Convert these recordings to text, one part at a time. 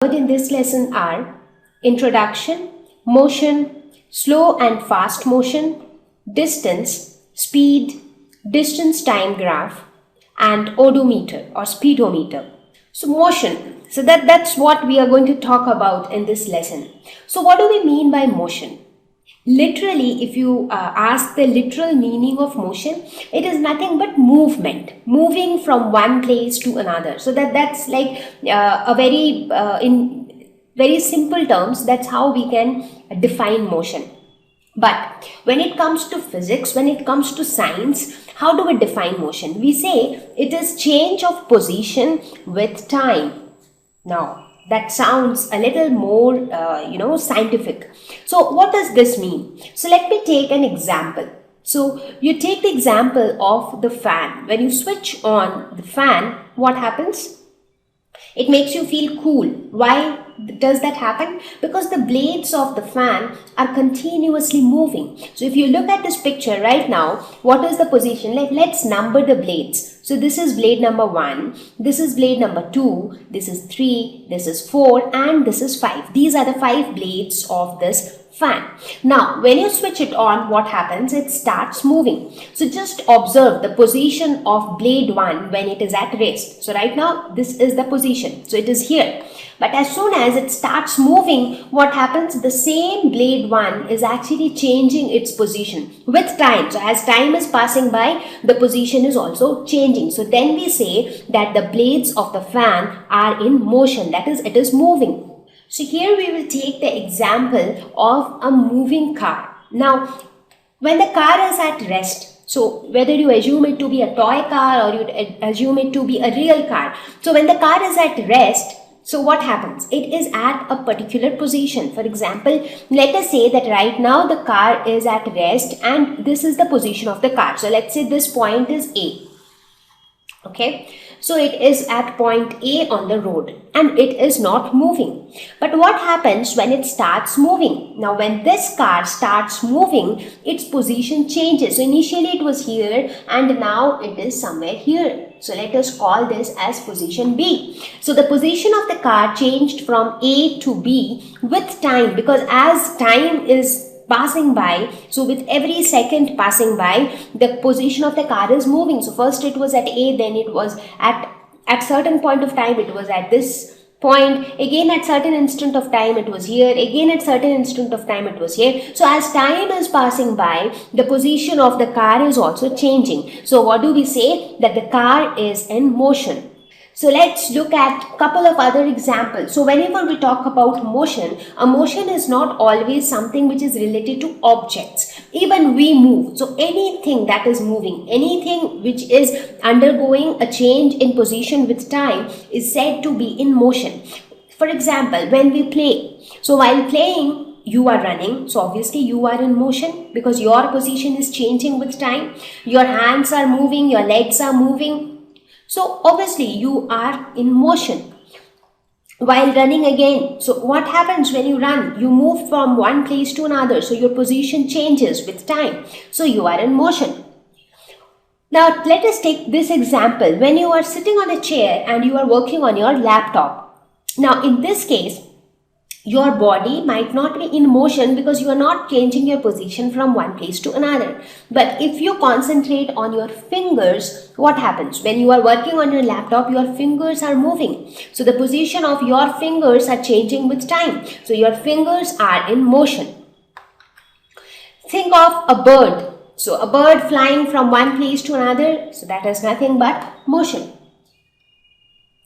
In this lesson are introduction, motion, slow and fast motion, distance, speed, distance time graph, and odometer or speedometer. So motion. So that's what we are going to talk about in this lesson. So what do we mean by motion? Literally, if you ask the literal meaning of motion, it is nothing but movement, moving from one place to another. So that's like a very in very simple terms, that's how we can define motion. But when it comes to physics, when it comes to science, how do we define motion? We say it is change of position with time. Now, that sounds a little more, scientific. So what does this mean? So let me take an example. So you take the example of the fan. When you switch on the fan, what happens? It makes you feel cool. Why does that happen? Because the blades of the fan are continuously moving. So if you look at this picture right now, what is the position? Let's number the blades. So this is blade number 1, this is blade number 2, this is 3, this is 4, and this is 5. These are the 5 blades of this fan. Now, when you switch it on, what happens? It starts moving. So just observe the position of blade 1 when it is at rest. So right now, this is the position. So it is here. But as soon as it starts moving, what happens? The same blade 1 is actually changing its position with time. So as time is passing by, the position is also changing. So then we say that the blades of the fan are in motion. That is, it is moving. So here we will take the example of a moving car. Now, when the car is at rest, so whether you assume it to be a toy car or you assume it to be a real car. So when the car is at rest, so what happens? It is at a particular position. For example, let us say that right now the car is at rest and this is the position of the car. So let's say this point is A. Okay. So it is at point A on the road and it is not moving. But what happens when it starts moving? Now when this car starts moving, its position changes. So initially it was here and now it is somewhere here. So let us call this as position B. So the position of the car changed from A to B with time, because as time is passing by, so with every second passing by, the position of the car is moving. So first it was at A, then it was at certain point of time it was at this point, again at certain instant of time it was here, again at certain instant of time it was here. So as time is passing by, the position of the car is also changing. So what do we say? That the car is in motion. So let's look at a couple of other examples. So whenever we talk about motion, a motion is not always something which is related to objects. Even we move. So anything that is moving, anything which is undergoing a change in position with time is said to be in motion. For example, when we play. So while playing, you are running, so obviously you are in motion because your position is changing with time. Your hands are moving, your legs are moving. So obviously you are in motion. While running again, so what happens when you run? You move from one place to another, so your position changes with time. So you are in motion. Now let us take this example. When you are sitting on a chair and you are working on your laptop. Now in this case, your body might not be in motion because you are not changing your position from one place to another. But if you concentrate on your fingers, what happens? When you are working on your laptop, your fingers are moving. So the position of your fingers are changing with time. So your fingers are in motion. Think of a bird. So a bird flying from one place to another. So that is nothing but motion.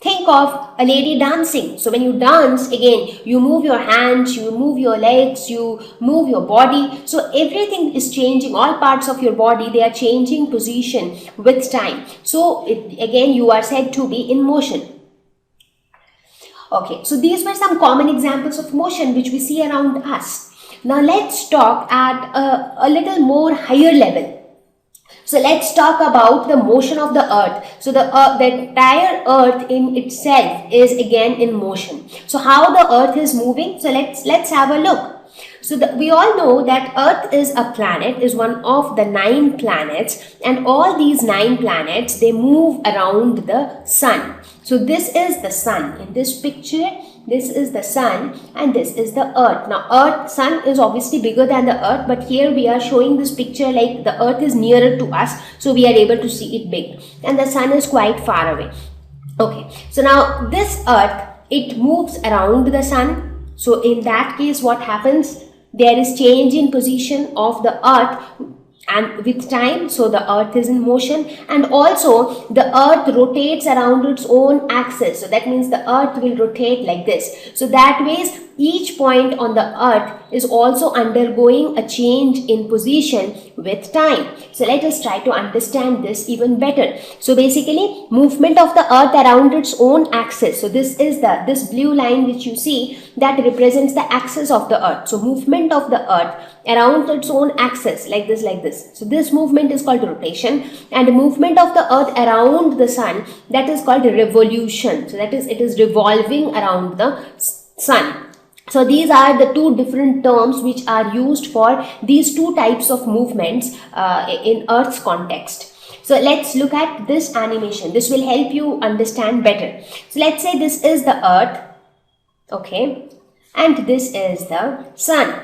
Think of a lady dancing. So when you dance, again, you move your hands, you move your legs, you move your body. So everything is changing. All parts of your body, they are changing position with time. So again, you are said to be in motion. Okay, so these were some common examples of motion which we see around us. Now let's talk at a little more higher level. So let's talk about the motion of the earth. So the entire earth in itself is again in motion. So how the earth is moving? So let's have a look. So we all know that Earth is a planet, is one of the 9 planets, and all these 9 planets, they move around the sun. So this is the sun. In this picture, this is the sun, and this is the earth. Now sun is obviously bigger than the earth, but here we are showing this picture like the earth is nearer to us, so we are able to see it big, and the sun is quite far away. Okay, so now this earth, it moves around the sun. So in that case, what happens? There is change in position of the earth and with time, so the earth is in motion, and also the earth rotates around its own axis. So that means the earth will rotate like this. So that ways each point on the earth is also undergoing a change in position with time. So let us try to understand this even better. So basically, movement of the earth around its own axis. So this is this blue line which you see, that represents the axis of the earth. So movement of the earth around its own axis, like this, like this. So this movement is called rotation, and the movement of the earth around the sun, that is called revolution. So that is, it is revolving around the sun. So these are the two different terms which are used for these two types of movements in Earth's context. So let's look at this animation. This will help you understand better. So let's say this is the Earth, okay, and this is the sun.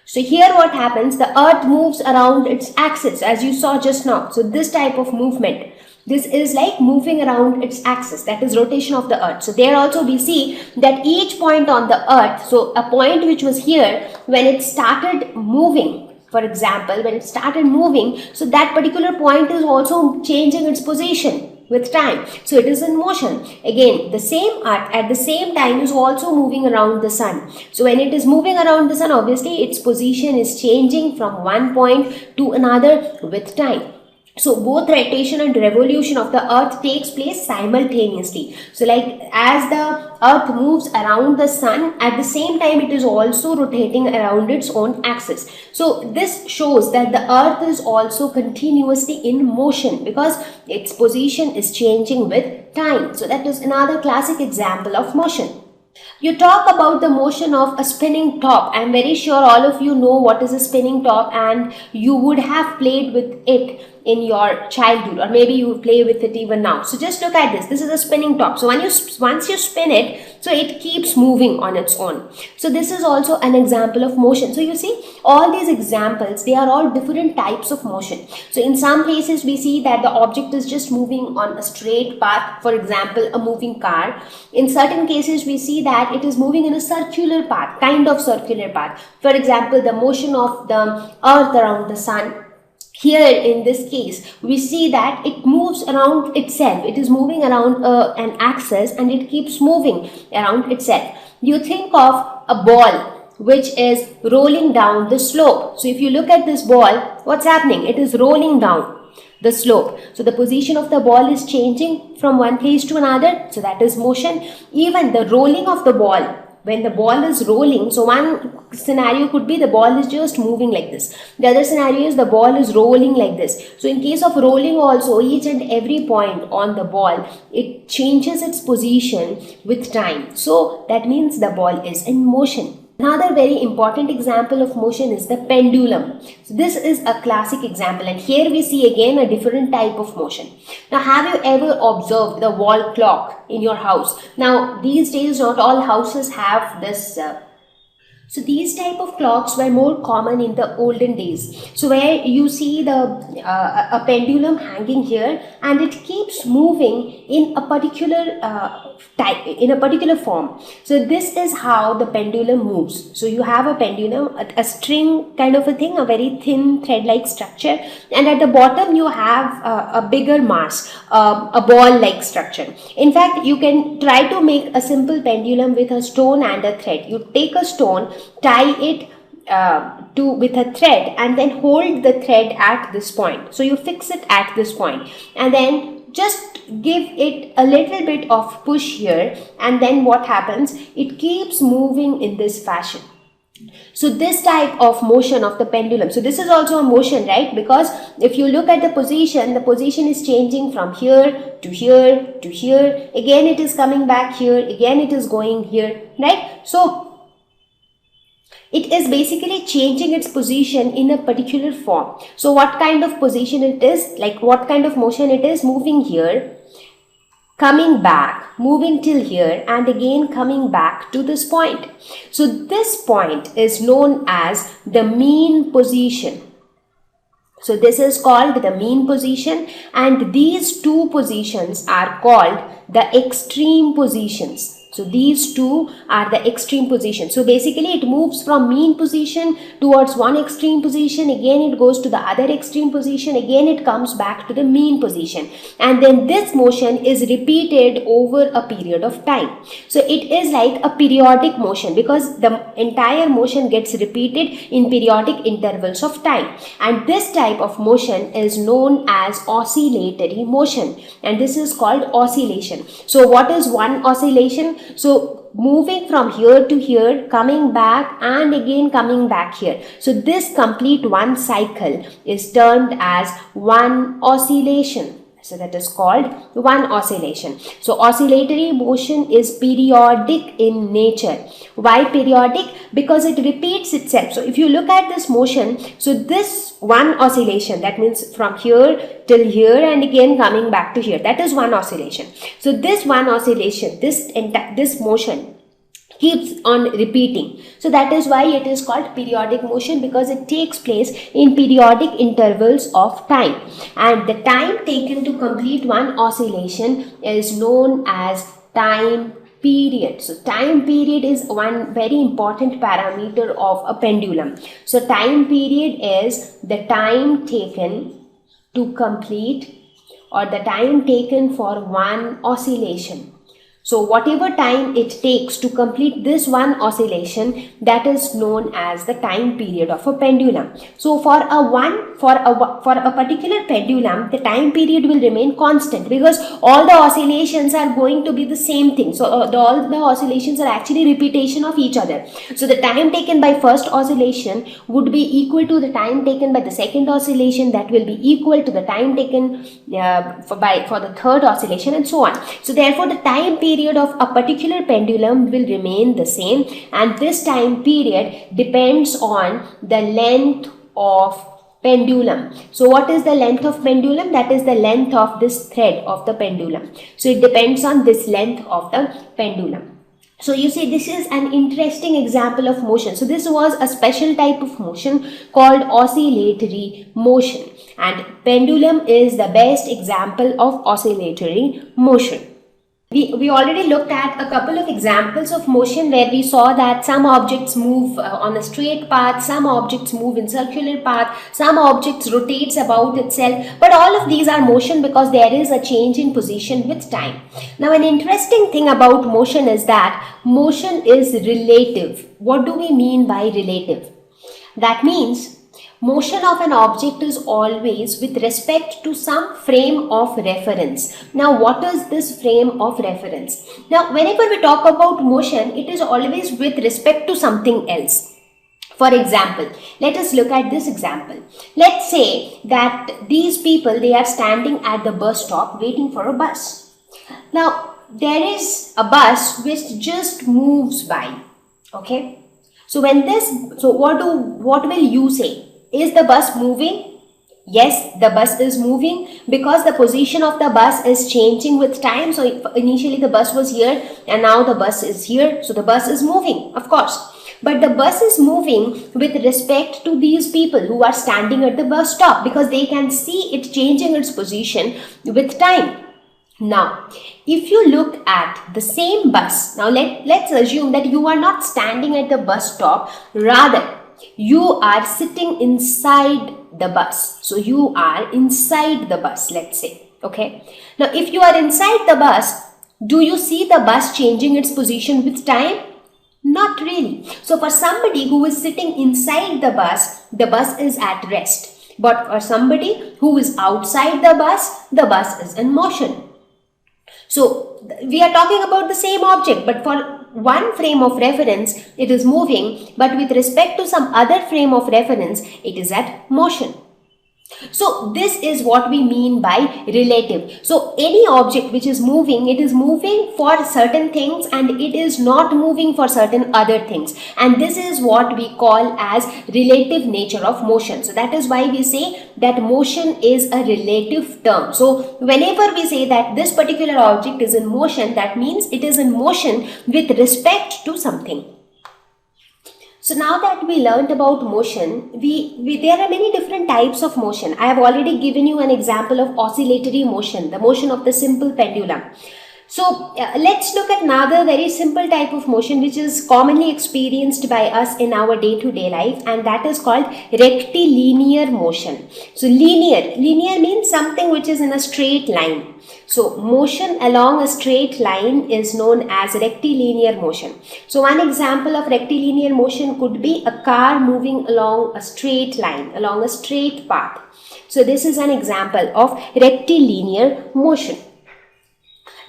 So here what happens, the earth moves around its axis as you saw just now. So this type of movement, this is like moving around its axis, that is rotation of the earth. So there also we see that each point on the earth, so a point which was here, when it started moving, for example, when it started moving, so that particular point is also changing its position with time. So it is in motion. Again, the same earth at the same time is also moving around the sun. So when it is moving around the sun, obviously its position is changing from one point to another with time. So both rotation and revolution of the earth takes place simultaneously. So like as the earth moves around the sun, at the same time it is also rotating around its own axis. So this shows that the earth is also continuously in motion because its position is changing with time. So that is another classic example of motion. You talk about the motion of a spinning top. I am very sure all of you know what is a spinning top, and you would have played with it in your childhood, or maybe you play with it even now. So just look at this. This is a spinning top. So once you spin it, so it keeps moving on its own. So this is also an example of motion. So you see, all these examples, they are all different types of motion. So in some places we see that the object is just moving on a straight path, for example a moving car. In certain cases we see that it is moving in a circular path, kind of circular path. For example, the motion of the earth around the sun. Here in this case, we see that it moves around itself. It is moving around an axis, and it keeps moving around itself. You think of a ball which is rolling down the slope. So if you look at this ball, what's happening? It is rolling down the slope. So the position of the ball is changing from one place to another. So that is motion. Even the rolling of the ball, when the ball is rolling, so one scenario could be the ball is just moving like this. The other scenario is the ball is rolling like this. So in case of rolling also, each and every point on the ball, it changes its position with time. So that means the ball is in motion. Another very important example of motion is the pendulum. So this is a classic example, and here we see again a different type of motion. Now, have you ever observed the wall clock in your house? Now, these days not all houses have this so these type of clocks were more common in the olden days. So where you see the a pendulum hanging here, and it keeps moving in a particular type, in a particular form. So this is how the pendulum moves. So you have a pendulum, a string kind of a thing, a very thin thread-like structure, and at the bottom you have a bigger mass, a ball-like structure. In fact, you can try to make a simple pendulum with a stone and a thread. You take a stone, tie it with a thread, and then hold the thread at this point. So you fix it at this point, and then just give it a little bit of push here, and then what happens? It keeps moving in this fashion. So this type of motion of the pendulum, so this is also a motion, right? Because if you look at the position is changing from here to here to here. Again it is coming back here, again it is going here, right? So it is basically changing its position in a particular form. So what kind of position it is, like what kind of motion it is? Moving here, coming back, moving till here, and again coming back to this point. So this point is known as the mean position. So this is called the mean position, and these two positions are called the extreme positions. So these two are the extreme positions. So basically it moves from mean position towards one extreme position, again it goes to the other extreme position, again it comes back to the mean position, and then this motion is repeated over a period of time. So it is like a periodic motion because the entire motion gets repeated in periodic intervals of time, and this type of motion is known as oscillatory motion, and this is called oscillation. So what is one oscillation? So moving from here to here, coming back and again coming back here. So this complete one cycle is termed as one oscillation. So that is called one oscillation. So oscillatory motion is periodic in nature. Why periodic? Because it repeats itself. So if you look at this motion, so this one oscillation, that means from here till here and again coming back to here, that is one oscillation. So this one oscillation, this motion keeps on repeating. So that is why it is called periodic motion, because it takes place in periodic intervals of time, and the time taken to complete one oscillation is known as time period. So time period is one very important parameter of a pendulum. So time period is the time taken to complete, or the time taken for one oscillation. So whatever time it takes to complete this one oscillation, that is known as the time period of a pendulum. So for a particular pendulum, the time period will remain constant because all the oscillations are going to be the same thing. So all the oscillations are actually repetition of each other. So the time taken by first oscillation would be equal to the time taken by the second oscillation, that will be equal to the time taken for the third oscillation, and so on. So therefore the time period of a particular pendulum will remain the same, and this time period depends on the length of pendulum. So what is the length of pendulum? That is the length of this thread of the pendulum. So it depends on this length of the pendulum. So you see, this is an interesting example of motion. So this was a special type of motion called oscillatory motion, and pendulum is the best example of oscillatory motion. We already looked at a couple of examples of motion where we saw that some objects move on a straight path, some objects move in circular path, some objects rotates about itself, but all of these are motion because there is a change in position with time. Now an interesting thing about motion is that motion is relative. What do we mean by relative? That means motion of an object is always with respect to some frame of reference. Now what is this frame of reference? Now whenever we talk about motion, it is always with respect to something else. For example, let us look at this example. Let's say that these people, they are standing at the bus stop waiting for a bus. Now there is a bus which just moves by. Okay. So what will you say? Is the bus moving? Yes, the bus is moving because the position of the bus is changing with time. So initially the bus was here and now the bus is here. So the bus is moving, of course. But the bus is moving with respect to these people who are standing at the bus stop because they can see it changing its position with time. Now, if you look at the same bus, now let's assume that you are not standing at the bus stop, rather you are sitting inside the bus. So you are inside the bus, let's say. Okay. Now if you are inside the bus, do you see the bus changing its position with time? Not really. So for somebody who is sitting inside the bus is at rest. But for somebody who is outside the bus is in motion. So we are talking about the same object, but for one frame of reference it is moving, but with respect to some other frame of reference it is at motion. So this is what we mean by relative. So any object which is moving, it is moving for certain things and it is not moving for certain other things. And this is what we call as relative nature of motion. So that is why we say that motion is a relative term. So whenever we say that this particular object is in motion, that means it is in motion with respect to something. So now that we learned about motion, there are many different types of motion. I have already given you an example of oscillatory motion, the motion of the simple pendulum. So let's look at another very simple type of motion which is commonly experienced by us in our day-to-day life, and that is called rectilinear motion. So linear means something which is in a straight line. So motion along a straight line is known as rectilinear motion. So one example of rectilinear motion could be a car moving along a straight line, along a straight path. So this is an example of rectilinear motion.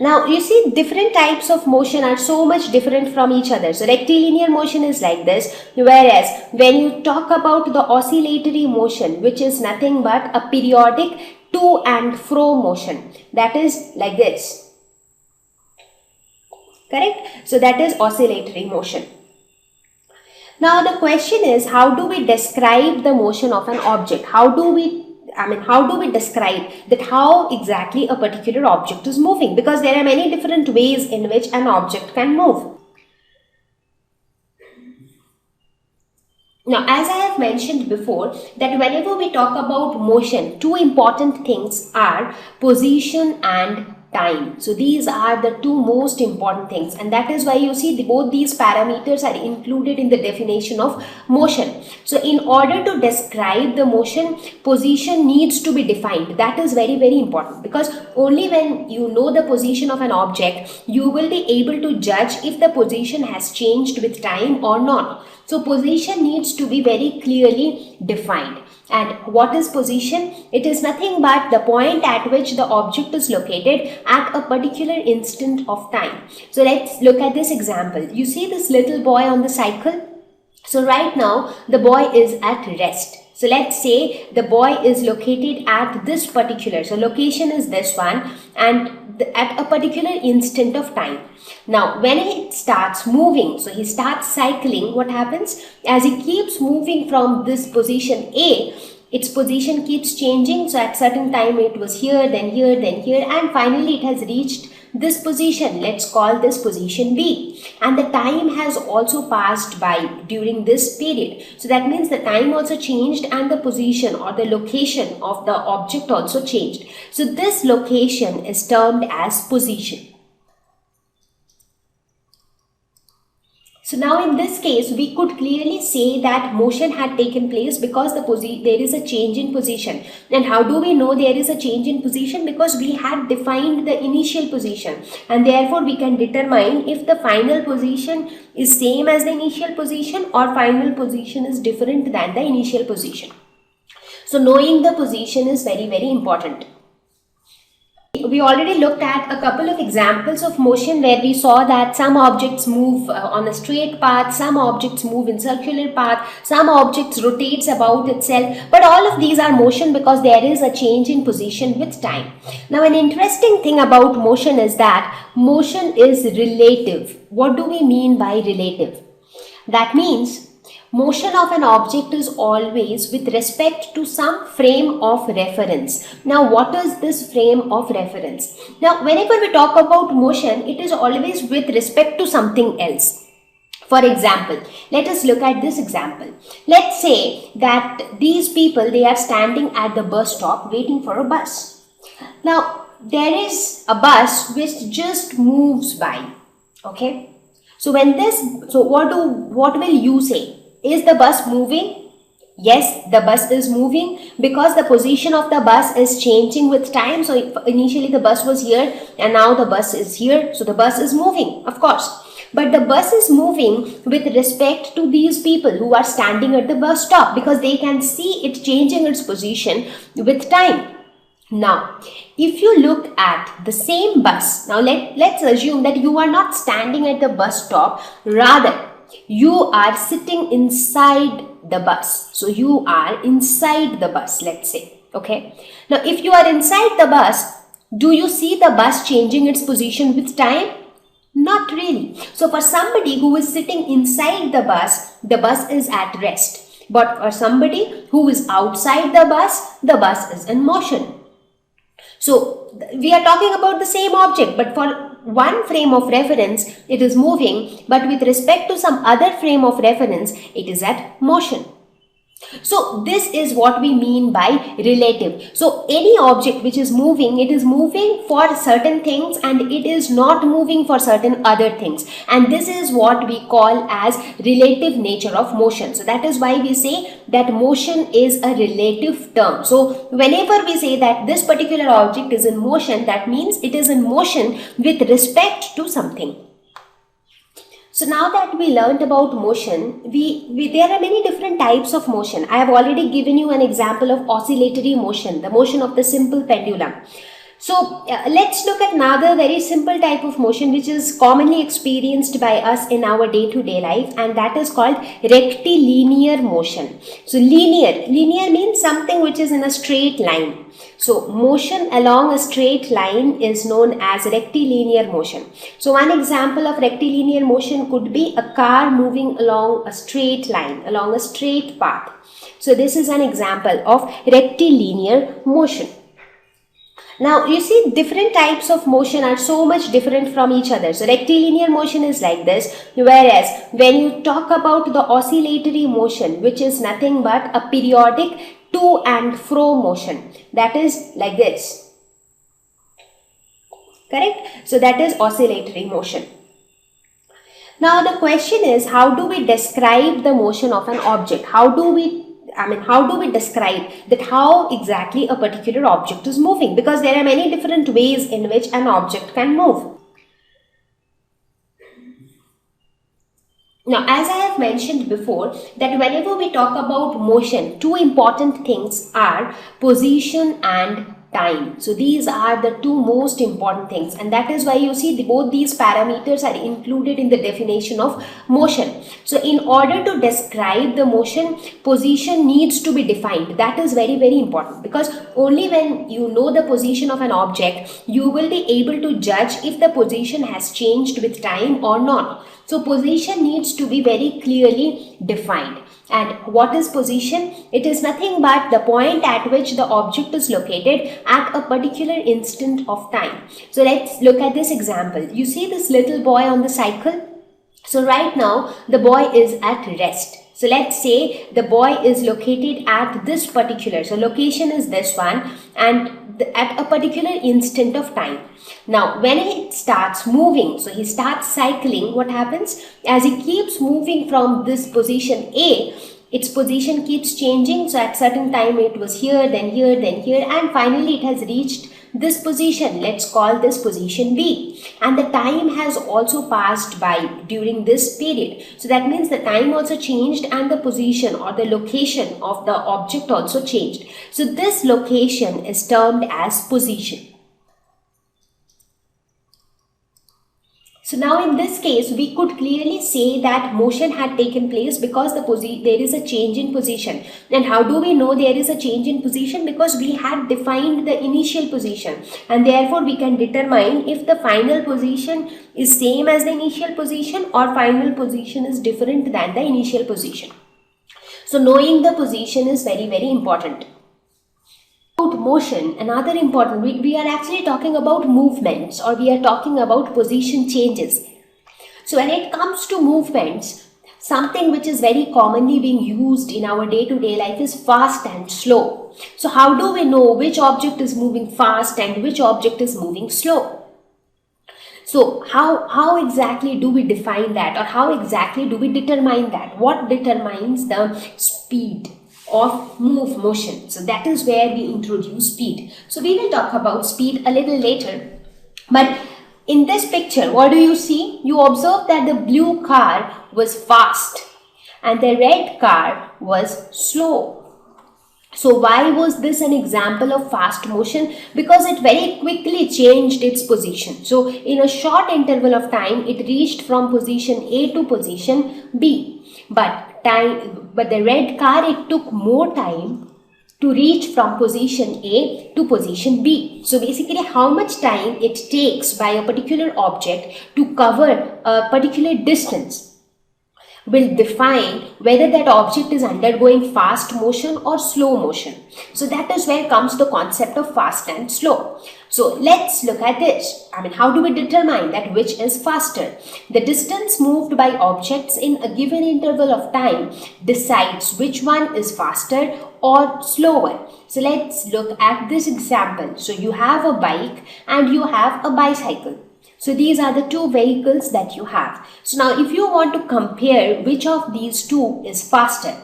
Now you see, different types of motion are so much different from each other. So rectilinear motion is like this, whereas when you talk about the oscillatory motion, which is nothing but a periodic to and fro motion, that is like this. Correct? So that is oscillatory motion. Now the question is, how do we describe the motion of an object? How do we describe that how exactly a particular object is moving? Because there are many different ways in which an object can move. Now, as I have mentioned before, that whenever we talk about motion, two important things are position and time. So these are the two most important things, and that is why you see both these parameters are included in the definition of motion. So in order to describe the motion, position needs to be defined. That is very, very important, because only when you know the position of an object, you will be able to judge if the position has changed with time or not. So position needs to be very clearly defined. And what is position? It is nothing but the point at which the object is located at a particular instant of time. So let's look at this example. You see this little boy on the cycle? So right now the boy is at rest. So let's say the boy is located at this particular, so location is this one, and at a particular instant of time. Now when he starts moving, so he starts cycling, what happens? As he keeps moving from this position A, its position keeps changing. So at certain time it was here, then here, then here, and finally it has reached this position. Let's call this position B, and the time has also passed by during this period. So that means the time also changed and the position or the location of the object also changed. So this location is termed as position. So now in this case, we could clearly say that motion had taken place because there is a change in position. And how do we know there is a change in position? Because we had defined the initial position, and therefore we can determine if the final position is same as the initial position or final position is different than the initial position. So knowing the position is very, very important. We already looked at a couple of examples of motion where we saw that some objects move on a straight path, some objects move in circular path, some objects rotates about itself, but all of these are motion because there is a change in position with time. Now an interesting thing about motion is that motion is relative. What do we mean by relative? That means motion of an object is always with respect to some frame of reference. Now, what is this frame of reference? Now, whenever we talk about motion, it is always with respect to something else. For example, let us look at this example. Let's say that these people, they are standing at the bus stop waiting for a bus. Now, there is a bus which just moves by. Okay. So what will you say? Is the bus moving? Yes, the bus is moving because the position of the bus is changing with time. So initially the bus was here and now the bus is here. So the bus is moving, of course. But the bus is moving with respect to these people who are standing at the bus stop because they can see it changing its position with time. Now, if you look at the same bus, now let's assume that you are not standing at the bus stop, rather you are sitting inside the bus. So you are inside the bus, let's say. Okay. Now, if you are inside the bus, do you see the bus changing its position with time? Not really. So, for somebody who is sitting inside the bus is at rest. But for somebody who is outside the bus is in motion. So, we are talking about the same object, but for one frame of reference, it is moving, but with respect to some other frame of reference, it is at motion. So this is what we mean by relative. So any object which is moving, it is moving for certain things and it is not moving for certain other things. And this is what we call as relative nature of motion. So that is why we say that motion is a relative term. So whenever we say that this particular object is in motion, that means it is in motion with respect to something. So now that we learned about motion, there are many different types of motion. I have already given you an example of oscillatory motion, the motion of the simple pendulum. So let's look at another very simple type of motion which is commonly experienced by us in our day-to-day life, and that is called rectilinear motion. So linear means something which is in a straight line. So motion along a straight line is known as rectilinear motion. So one example of rectilinear motion could be a car moving along a straight line, along a straight path. So this is an example of rectilinear motion. Now you see, different types of motion are so much different from each other. So rectilinear motion is like this, whereas when you talk about the oscillatory motion, which is nothing but a periodic to and fro motion, that is like this. Correct? So that is oscillatory motion. Now the question is, how do we describe the motion of an object? How do we describe that how exactly a particular object is moving? Because there are many different ways in which an object can move. Now, as I have mentioned before, that whenever we talk about motion, two important things are position and time. So these are the two most important things, and that is why you see both these parameters are included in the definition of motion. So in order to describe the motion, position needs to be defined. That is very, very important, because only when you know the position of an object, you will be able to judge if the position has changed with time or not. So position needs to be very clearly defined. And what is position? It is nothing but the point at which the object is located at a particular instant of time. So let's look at this example. You see this little boy on the cycle? So right now the boy is at rest. So let's say the boy is located at this particular, so location is this one, and at a particular instant of time. Now when he starts moving, so he starts cycling, what happens? As he keeps moving from this position A, its position keeps changing. So at certain time it was here, then here, then here, and finally it has reached this position. Let's call this position B, and the time has also passed by during this period. So that means the time also changed and the position or the location of the object also changed. So this location is termed as position. So now in this case, we could clearly say that motion had taken place because there is a change in position. And how do we know there is a change in position? Because we had defined the initial position, and therefore we can determine if the final position is same as the initial position or final position is different than the initial position. So knowing the position is very, very important. About motion, another important, we are actually talking about movements, or we are talking about position changes. So when it comes to movements, something which is very commonly being used in our day-to-day life is fast and slow. So how do we know which object is moving fast and which object is moving slow? So how exactly do we define that, or how exactly do we determine that? What determines the speed of motion? So that is where we introduce speed. So we will talk about speed a little later. But in this picture, what do you see? You observe that the blue car was fast and the red car was slow. So why was this an example of fast motion? Because it very quickly changed its position. So in a short interval of time, it reached from position A to position B. But the red car, it took more time to reach from position A to position B. So basically how much time it takes by a particular object to cover a particular distance will define whether that object is undergoing fast motion or slow motion. So that is where comes the concept of fast and slow. So let's look at this. How do we determine that which is faster? The distance moved by objects in a given interval of time decides which one is faster or slower. So let's look at this example. So you have a bike and you have a bicycle. So these are the two vehicles that you have. So now if you want to compare which of these two is faster.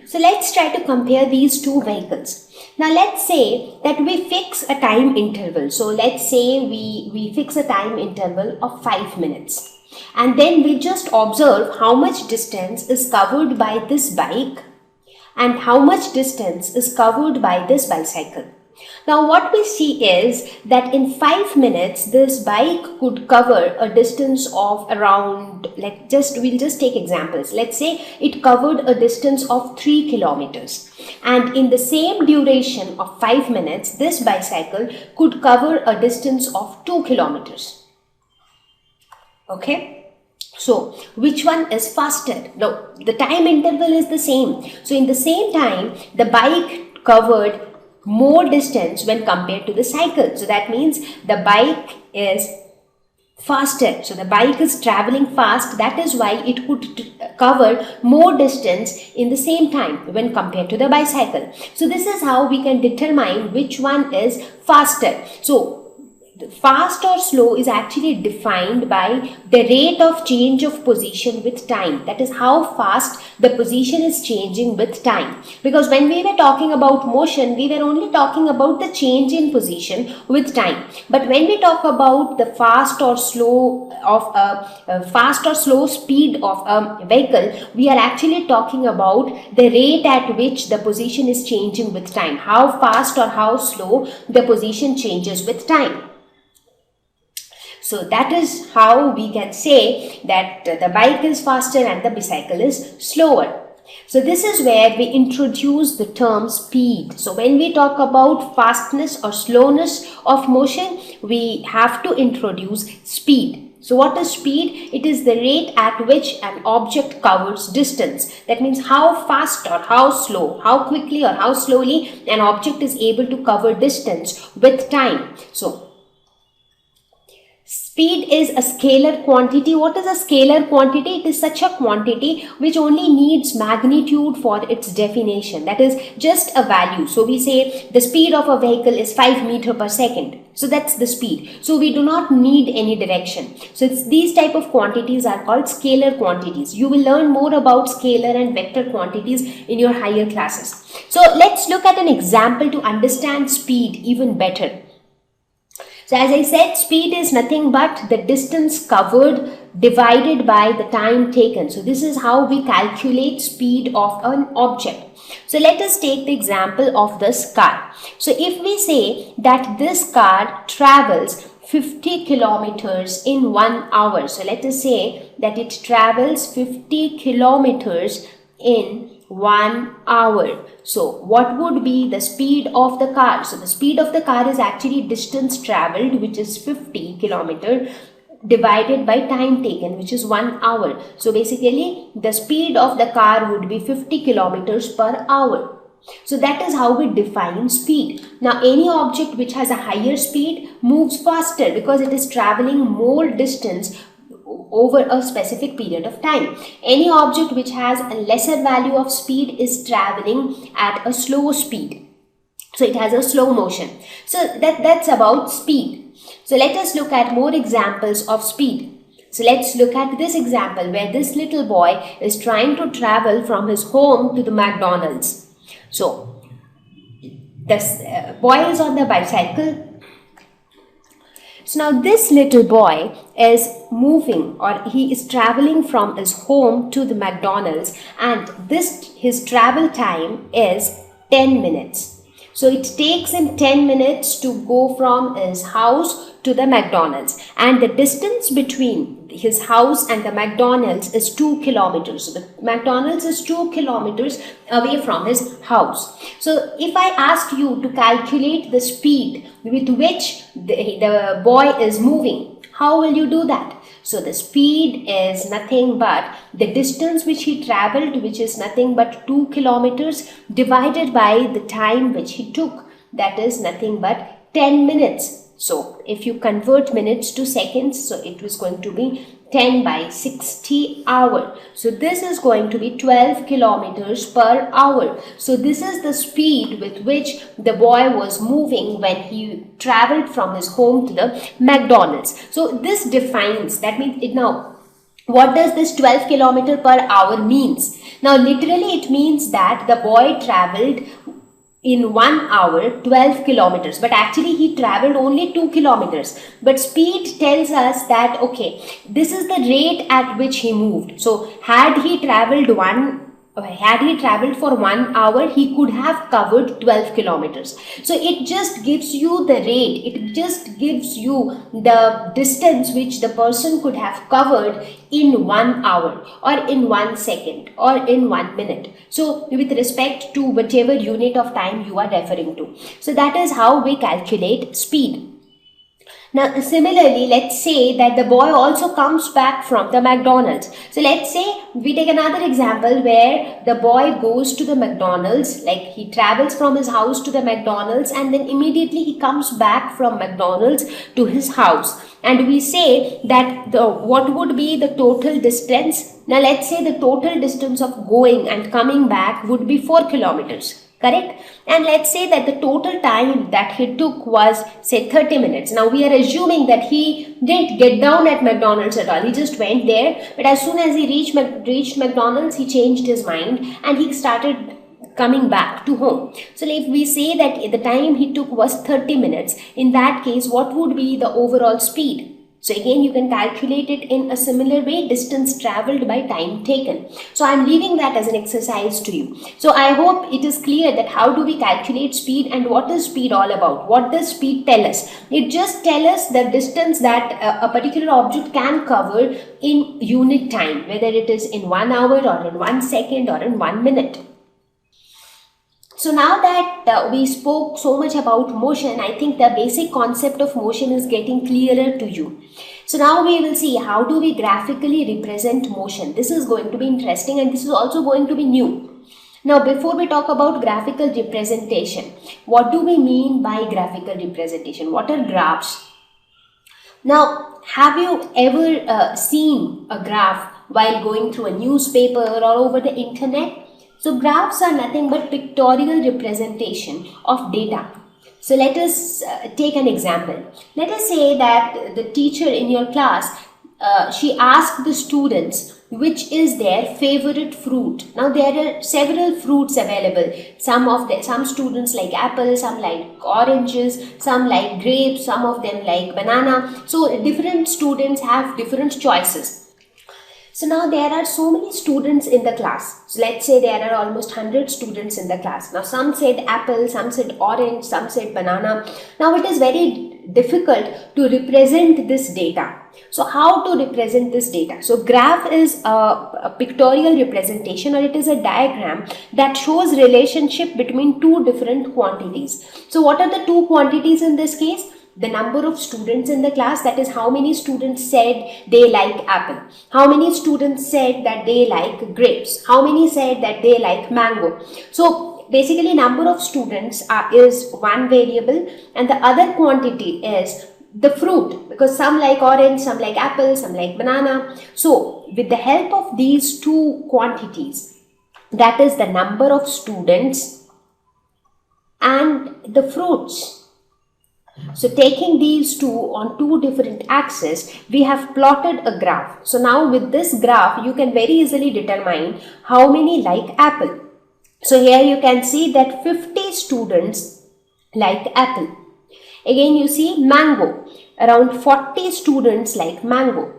So let's try to compare these two vehicles. Now let's say that we fix a time interval. So let's say we fix a time interval of 5 minutes. And then we just observe how much distance is covered by this bike and how much distance is covered by this bicycle. Now what we see is that in 5 minutes this bike could cover a distance of around, we'll just take examples. Let's say it covered a distance of 3 kilometers, and in the same duration of 5 minutes this bicycle could cover a distance of 2 kilometers. Okay? So which one is faster? No, the time interval is the same. So in the same time the bike covered more distance when compared to the cycle. So that means the bike is faster. So the bike is traveling fast. That is why it could cover more distance in the same time when compared to the bicycle. So this is how we can determine which one is faster. So fast or slow is actually defined by the rate of change of position with time. That is how fast the position is changing with time. Because when we were talking about motion, we were only talking about the change in position with time. But when we talk about the fast or slow speed of a vehicle, we are actually talking about the rate at which the position is changing with time. How fast or how slow the position changes with time. So that is how we can say that the bike is faster and the bicycle is slower. So this is where we introduce the term speed. So when we talk about fastness or slowness of motion, we have to introduce speed. So what is speed? It is the rate at which an object covers distance. That means how fast or how slow, how quickly or how slowly an object is able to cover distance with time. So speed is a scalar quantity. What is a scalar quantity? It is such a quantity which only needs magnitude for its definition. That is just a value. So we say the speed of a vehicle is 5 meters per second. So that's the speed. So we do not need any direction. So these type of quantities are called scalar quantities. You will learn more about scalar and vector quantities in your higher classes. So let's look at an example to understand speed even better. So as I said, speed is nothing but the distance covered divided by the time taken. So this is how we calculate speed of an object. So let us take the example of this car. So if we say that this car travels 50 kilometers in 1 hour. So let us say that it travels 50 kilometers in 1 hour. So what would be the speed of the car? So the speed of the car is actually distance traveled, which is 50 kilometer divided by time taken, which is 1 hour. So basically the speed of the car would be 50 kilometers per hour. So that is how we define speed. Now any object which has a higher speed moves faster because it is traveling more distance over a specific period of time. Any object which has a lesser value of speed is traveling at a slow speed. So it has a slow motion. So that's about speed. So let us look at more examples of speed. So let's look at this example where this little boy is trying to travel from his home to the McDonald's. So this boy is on the bicycle. So now this little boy is moving, or he is traveling from his home to the McDonald's, and his travel time is 10 minutes. So it takes him 10 minutes to go from his house to the McDonald's, and the distance between his house and the McDonald's is 2 kilometers. So the McDonald's is 2 kilometers away from his house. So if I ask you to calculate the speed with which the boy is moving, how will you do that? So the speed is nothing but the distance which he traveled, which is nothing but 2 kilometers, divided by the time which he took, that is nothing but 10 minutes. So if you convert minutes to seconds, so it was going to be 10 by 60 hour. So this is going to be 12 kilometers per hour. So this is the speed with which the boy was moving when he traveled from his home to the McDonald's. So this defines, that means it now, what does this 12 kilometer per hour means? Now literally it means that the boy traveled in 1 hour 12 kilometers, but actually he traveled only 2 kilometers. But speed tells us that, okay, this is the rate at which he moved. So had he traveled for 1 hour, he could have covered 12 kilometers. So it just gives you the rate, it just gives you the distance which the person could have covered in 1 hour or in 1 second or in 1 minute. So with respect to whichever unit of time you are referring to. So that is how we calculate speed. Now similarly, let's say that the boy also comes back from the McDonald's. So let's say we take another example where the boy goes to the McDonald's, like he travels from his house to the McDonald's and then immediately he comes back from McDonald's to his house. And we say that what would be the total distance? Now let's say the total distance of going and coming back would be 4 kilometers. Correct? And let's say that the total time that he took was, say, 30 minutes. Now we are assuming that he didn't get down at McDonald's at all. He just went there, but as soon as he reached McDonald's, he changed his mind and he started coming back to home. So if we say that the time he took was 30 minutes, in that case, what would be the overall speed? So again, you can calculate it in a similar way, distance traveled by time taken. So I'm leaving that as an exercise to you. So I hope it is clear that how do we calculate speed and what is speed all about? What does speed tell us? It just tells us the distance that a particular object can cover in unit time, whether it is in 1 hour or in 1 second or in 1 minute. So now that we spoke so much about motion, I think the basic concept of motion is getting clearer to you. So now we will see how do we graphically represent motion. This is going to be interesting and this is also going to be new. Now before we talk about graphical representation, what do we mean by graphical representation? What are graphs? Now have you ever seen a graph while going through a newspaper or over the internet? So graphs are nothing but pictorial representation of data. So let us take an example. Let us say that the teacher in your class, she asked the students which is their favorite fruit. Now there are several fruits available. Some students like apple, some like oranges, some like grapes, some of them like banana. So different students have different choices. So now there are so many students in the class. So let's say there are almost 100 students in the class. Now some said apple, some said orange, some said banana. Now it is very difficult to represent this data. So how to represent this data? So graph is a pictorial representation, or it is a diagram that shows relationship between two different quantities. So what are the two quantities in this case? The number of students in the class, that is how many students said they like apple, how many students said that they like grapes, how many said that they like mango. So basically number of students is one variable and the other quantity is the fruit, because some like orange, some like apple, some like banana. So with the help of these two quantities, that is the number of students and the fruits. So taking these two on two different axes, we have plotted a graph. So now with this graph, you can very easily determine how many like apple. So here you can see that 50 students like apple. Again you see mango, around 40 students like mango,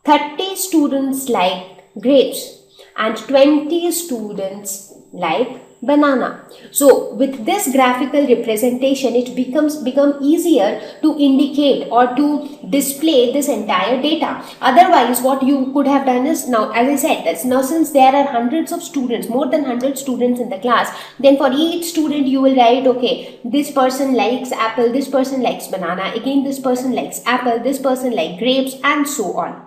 30 students like grapes and 20 students like banana. So with this graphical representation, it become easier to indicate or to display this entire data. Otherwise, what you could have done is, now as I said, that's now since there are hundreds of students, more than 100 students in the class, then for each student you will write, okay, this person likes apple, this person likes banana, again this person likes apple, this person likes grapes, and so on.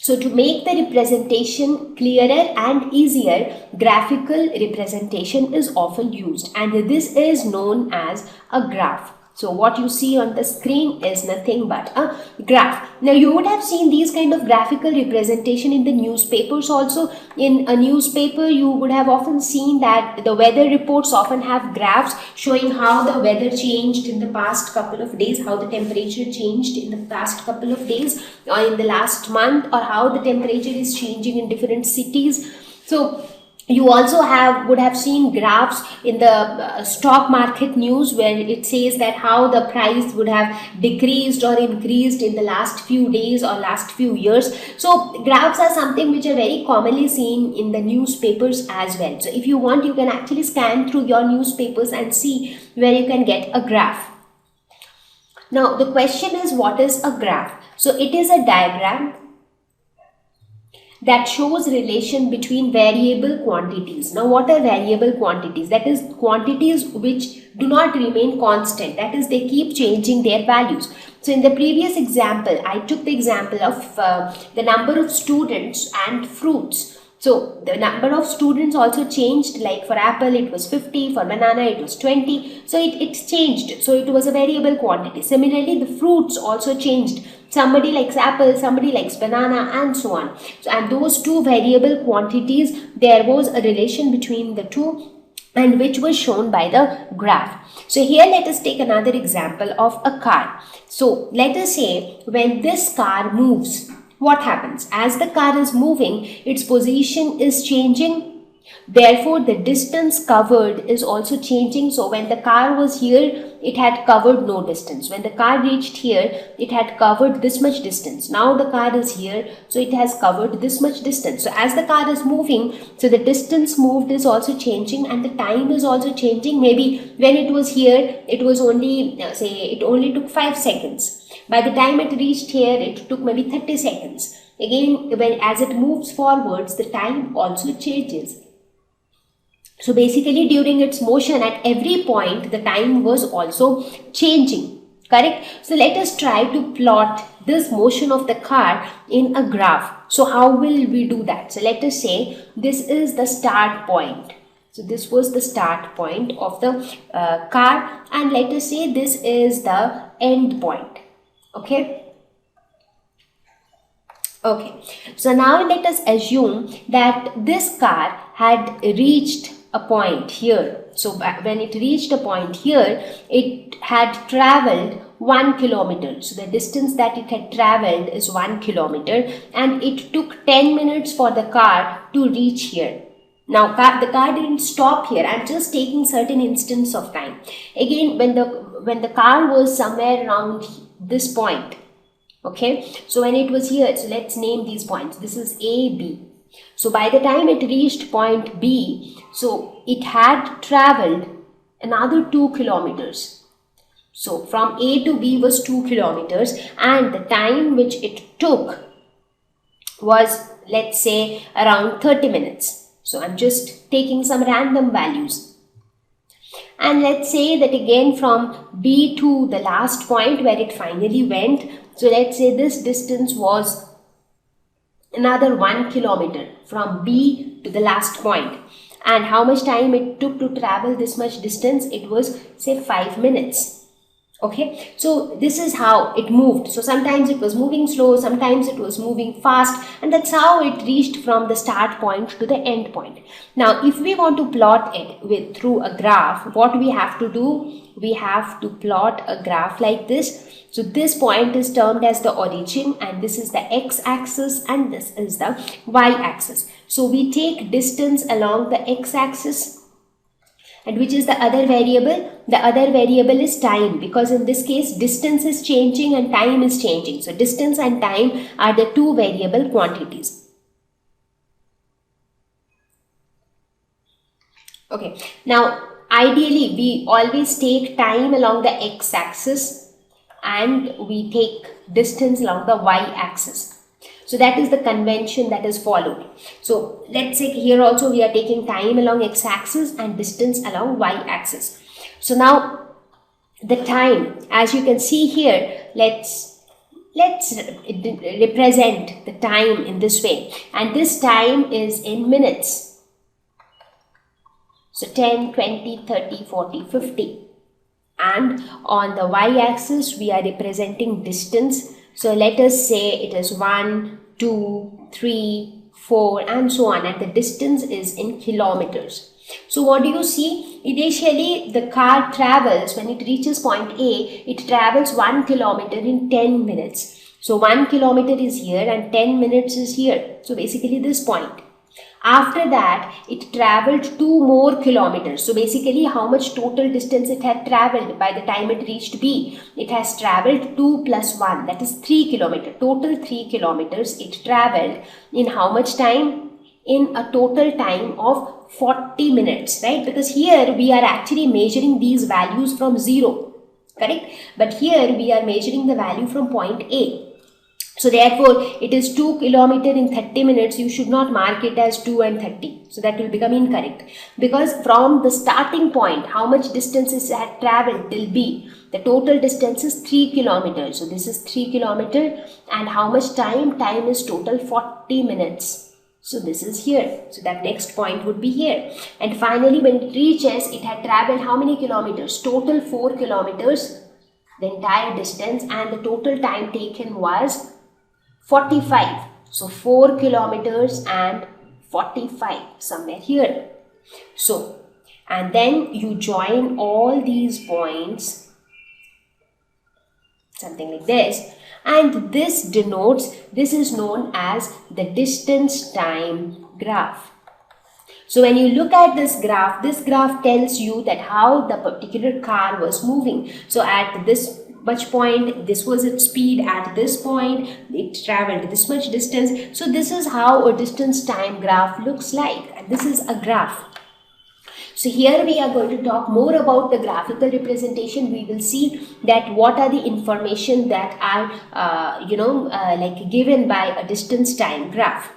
So to make the representation clearer and easier, graphical representation is often used, and this is known as a graph. So what you see on the screen is nothing but a graph. Now you would have seen these kind of graphical representation in the newspapers also. In a newspaper, you would have often seen that the weather reports often have graphs showing how the weather changed in the past couple of days, how the temperature changed in the past couple of days or in the last month, or how the temperature is changing in different cities. So you also would have seen graphs in the stock market news, where it says that how the price would have decreased or increased in the last few days or last few years. So graphs are something which are very commonly seen in the newspapers as well. So if you want, you can actually scan through your newspapers and see where you can get a graph. Now the question is, what is a graph? So it is a diagram that shows relation between variable quantities. Now what are variable quantities? That is quantities which do not remain constant, that is they keep changing their values. So in the previous example, I took the example of the number of students and fruits. So the number of students also changed, like for apple it was 50, for banana it was 20. So it changed. So it was a variable quantity. Similarly, the fruits also changed. Somebody likes apple, somebody likes banana, and so on. So, and those two variable quantities, there was a relation between the two, and which was shown by the graph. So here let us take another example of a car. So let us say when this car moves, what happens? As the car is moving, its position is changing. Therefore, the distance covered is also changing. So when the car was here, it had covered no distance. When the car reached here, it had covered this much distance. Now the car is here, so it has covered this much distance. So as the car is moving, so the distance moved is also changing, and the time is also changing. Maybe when it was here, it was only, say, it only took 5 seconds. By the time it reached here, it took maybe 30 seconds. Again, as it moves forwards, the time also changes. So basically, during its motion at every point, the time was also changing. Correct? So let us try to plot this motion of the car in a graph. So how will we do that? So let us say this is the start point. So this was the start point of the car, and let us say this is the end point. Okay. Okay. So now let us assume that this car had reached a point here. So when it reached a point here, it had traveled 1 kilometer. So the distance that it had traveled is 1 kilometer, and it took 10 minutes for the car to reach here. Now the car didn't stop here. I'm just taking certain instance of time. Again, when the car was somewhere around this point, okay, so when it was here, so let's name these points. This is A, B. So by the time it reached point B, so it had traveled another 2 kilometers. So from A to B was 2 kilometers, and the time which it took was, let's say, around 30 minutes. So I'm just taking some random values. And let's say that again from B to the last point where it finally went, so let's say this distance was another 1 kilometer from B to the last point. And how much time it took to travel this much distance? It was, say, 5 minutes. Okay, so this is how it moved. So sometimes it was moving slow, sometimes it was moving fast, and that's how it reached from the start point to the end point. Now, if we want to plot it through a graph, what we have to do? We have to plot a graph like this. So this point is termed as the origin, and this is the x-axis, and this is the y-axis. So we take distance along the x-axis. And which is the other variable? The other variable is time, because in this case distance is changing and time is changing. So distance and time are the two variable quantities. Okay, now ideally we always take time along the x-axis and we take distance along the y-axis. So that is the convention that is followed. So let's say here also we are taking time along x-axis and distance along y-axis. So now the time, as you can see here, let's represent the time in this way, and this time is in minutes. So 10, 20, 30, 40, 50. And on the y-axis, we are representing distance. So let us say it is 1, 2, 3, 4 and so on. And the distance is in kilometers. So what do you see? Initially, the car travels, when it reaches point A, it travels 1 kilometer in 10 minutes. So 1 kilometer is here and 10 minutes is here. So basically this point. After that, it traveled 2 more kilometers. So basically, how much total distance it had traveled by the time it reached B? It has traveled 2 plus 1, that is 3 kilometers. Total 3 kilometers it traveled in how much time? In a total time of 40 minutes, right? Because here we are actually measuring these values from 0, correct? But here we are measuring the value from point A. So therefore, it is 2 kilometers in 30 minutes. You should not mark it as 2 and 30. So that will become incorrect. Because from the starting point, how much distance is had traveled till B? The total distance is 3 kilometers. So this is 3 kilometers. And how much time? Time is total 40 minutes. So this is here. So that next point would be here. And finally, when it reaches, it had traveled how many kilometers? Total 4 kilometers, the entire distance, and the total time taken was 45. So 4 kilometers and 45, somewhere here. So, and then you join all these points, something like this, and this denotes, this is known as the distance time graph. So when you look at this graph tells you that how the particular car was moving. So at this much point, this was its speed. At this point, it traveled this much distance. So this is how a distance time graph looks like, and this is a graph. So here we are going to talk more about the graphical representation. We will see that what are the information that are like given by a distance time graph.